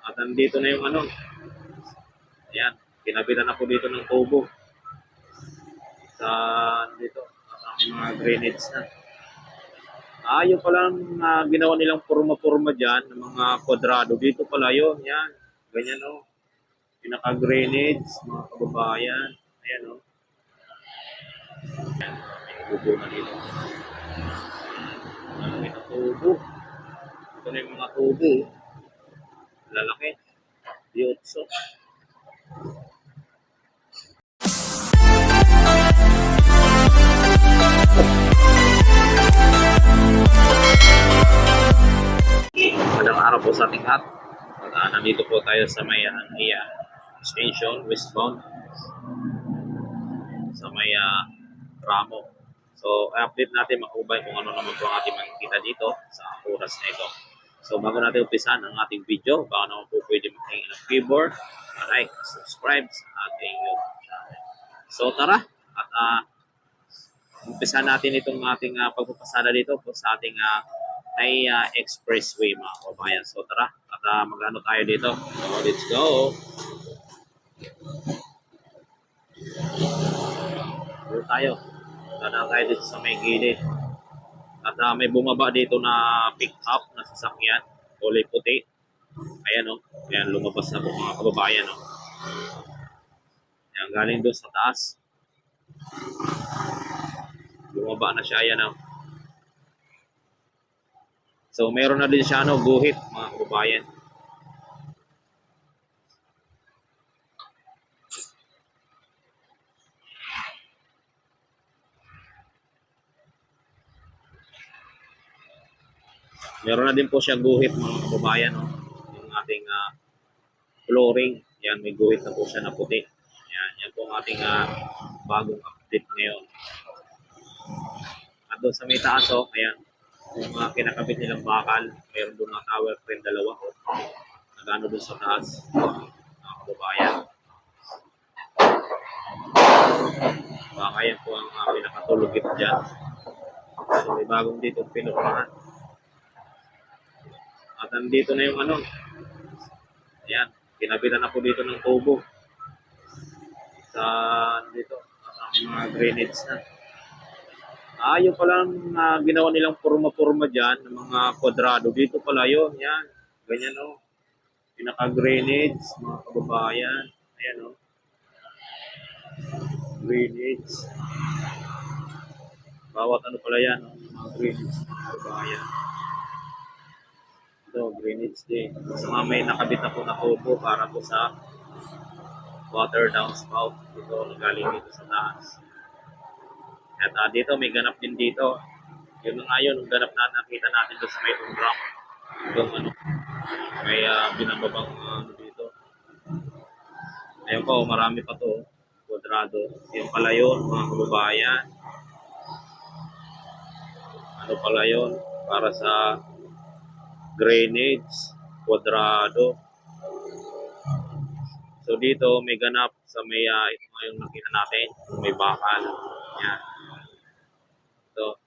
At nandito na yung ano. Ayan. Kinabitan na po dito ng tubo. Sa dito. At ang mga drainage na. Yung palang ginawa nilang purma-purma dyan, ng mga kwadrado. Dito pala yun. Yan. Ganyan o. Pinaka-drainage, mga kababayan. Ayan o. Ayan. May tubo na dito. May tubo. Ito na yung mga tubo. Lalaki. Diotso. Magandang araw po sa ating lahat. Nandito po tayo sa may station, westbound. Sa may Ramo. So, update natin mga kubay kung ano naman po ang ating makikita dito sa oras na ito. So, bago natin umpisan ang ating video, baka naman po pwede makinig ng favor, like, subscribe sa ating YouTube channel. So, tara at umpisan natin itong ating pagpapasada dito po sa ating expressway mga kabayan. So, tara at mag-ano tayo dito. So, let's go! Dito tayo. Dadaan tayo dito sa may gilid. At may bumaba dito na pick-up na sasakyan. Kulay puti. Ayan o. Ayan, lumabas na po mga kababayan o. Ayan, galing doon sa taas. Bumaba na siya. Ayan o. So, meron na din siya guhit mga kababayan. Meron na din po siya guhit mga kababayan, no? Yung ating flooring. Yan, may guhit na po siya na puti. Yan, yan po ang ating bagong update ngayon. At doon sa may taas, ayan, yung mga kinakabit nilang bakal, meron doon na tower crane dalawa, nagano doon sa taas, mga kababayan. Baka yan po ang pinakatulog ito dyan. So, may bagong dito pinurahan. At nandito na yung ano. Ayan, kinabitan na po dito ng tubo. Sa dito, ang mga drainage na. Yung palang ginawa nilang purma-purma dyan, ng mga kwadrado. Dito pala yun, yan. Ganyan o. Pinaka-drainage, mga kababayan. Ayan o. Drainage. Bawat ano pala yan, mga drainage, mga kababayan. Ito, drainage din. So, may nakabit na po na tubo para po sa water downspout. Ito, nagaling dito sa taas. At dito, may ganap din dito. Yung nga yun, yung ganap na nakita natin doon sa may ramp. Yung ano, may binababang dito. Ayun po, marami pa to. Kwadrado. Yung pala yun, mga kababayan. Ano pala yun? Para sa drainage, kwadrado. So dito may ganap sa may ito nga yung nakita natin, may bakal. Yan. So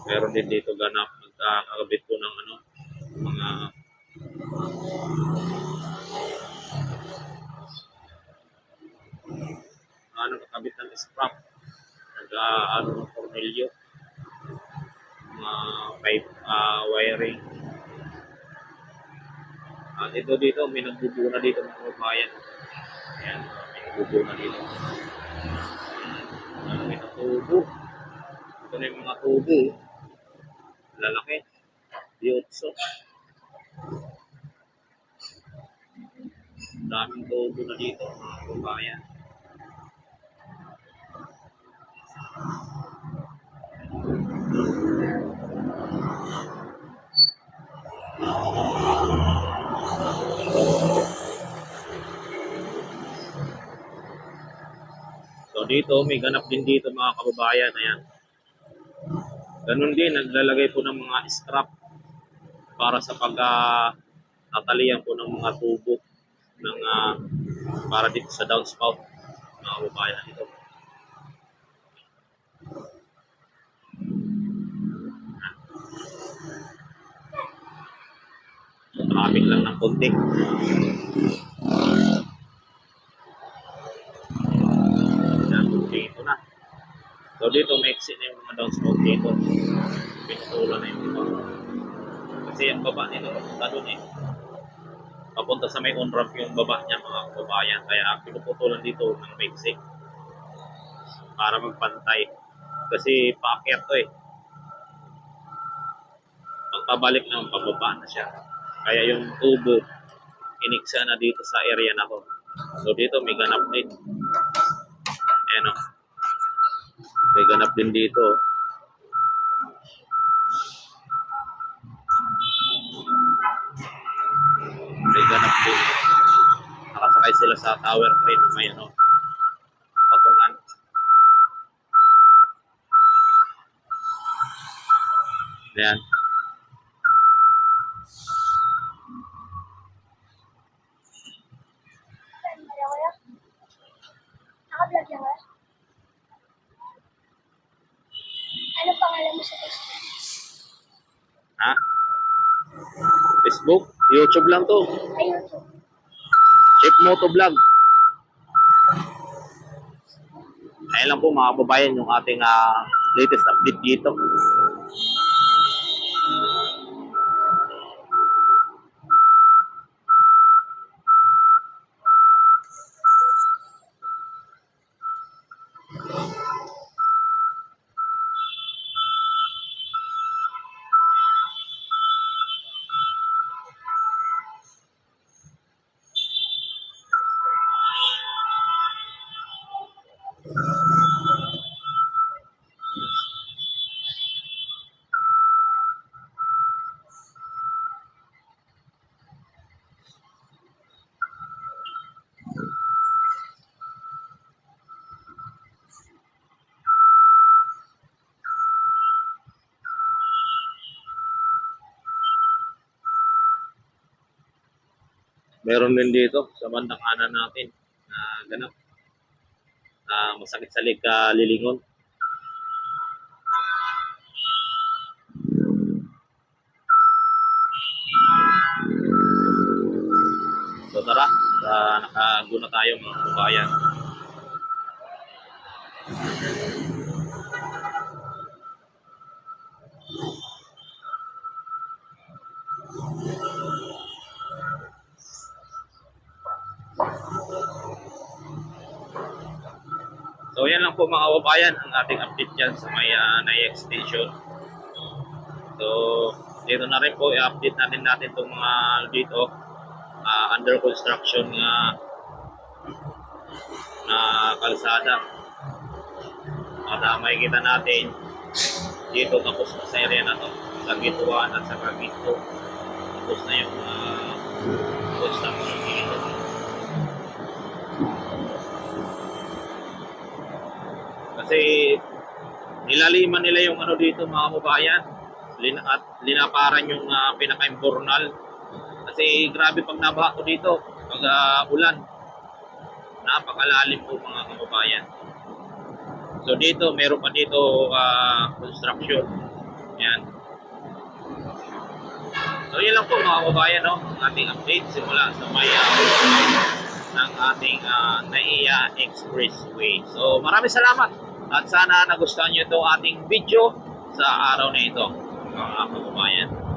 meron din dito ganap, nagkakabit po ng ano, mga kakabit ng strap, ano ng tornilyo, mga pipe wiring. At ito dito, may nagbubuo na dito mga kabayan. Ayan, may nagbubuo na dito. May natubo. Ito na yung mga tubo. Lalaki. Diotso. Daming tubo na dito mga kabayan. So dito, may ganap din dito mga kababayan. Ayan. Ganun din, naglalagay po ng mga scrap para sa pagtatalian po ng mga tubo ng, para dito sa downspout mga kababayan dito. sumabing lang ng konti. Yan, dito na. So dito may exit na yung mga downspout dito. Pinutulan na yung iba. Kasi yung baba nito papunta dun eh. Papunta sa may on-ramp yung baba niya mga kababayan. Kaya pinuputulan dito ng may exit. Para magpantay. Kasi paakyat to eh. Pagpabalik naman, pababa na siya. Kaya yung tubo, iniksa na dito sa area na to. So dito may ganap din. Ayan o. May ganap din dito. May ganap din. Nakasakay sila sa tower crane na may ano. Patungan. Ayan. Naka-vlog yan ba? Ano pangalan mo sa Facebook? Ha? Facebook? YouTube lang to. Ay, YouTube. Chip Moto Vlog. Ayan lang po mga kababayan yung ating latest update dito. Meron din dito sa bandang kanan natin na ganap. Masakit sa lilingon. So tara, nakago na tayo mga kababayan. So yan lang po mga kababayan ang ating update dyan sa may Nai Extension. So dito na rin po i-update natin itong mga dito under construction na kalsada. At makikita natin dito tapos na sa area na to sa Gituan at sa Cavite. Tapos na yung construction dito. Kasi nilaliman nila yung ano dito mga kababayan at linaparan yung pinaka-imbornal kasi grabe pag nabaha ko dito pag ulan napakalalim po mga kababayan. So dito meron pa dito construction yan. So yun lang po mga kababayan no, ang ating update simula sa may ng ating NAIA Expressway. So maraming salamat at sana nagustuhan nyo itong ating video sa araw na ito mga kababayan.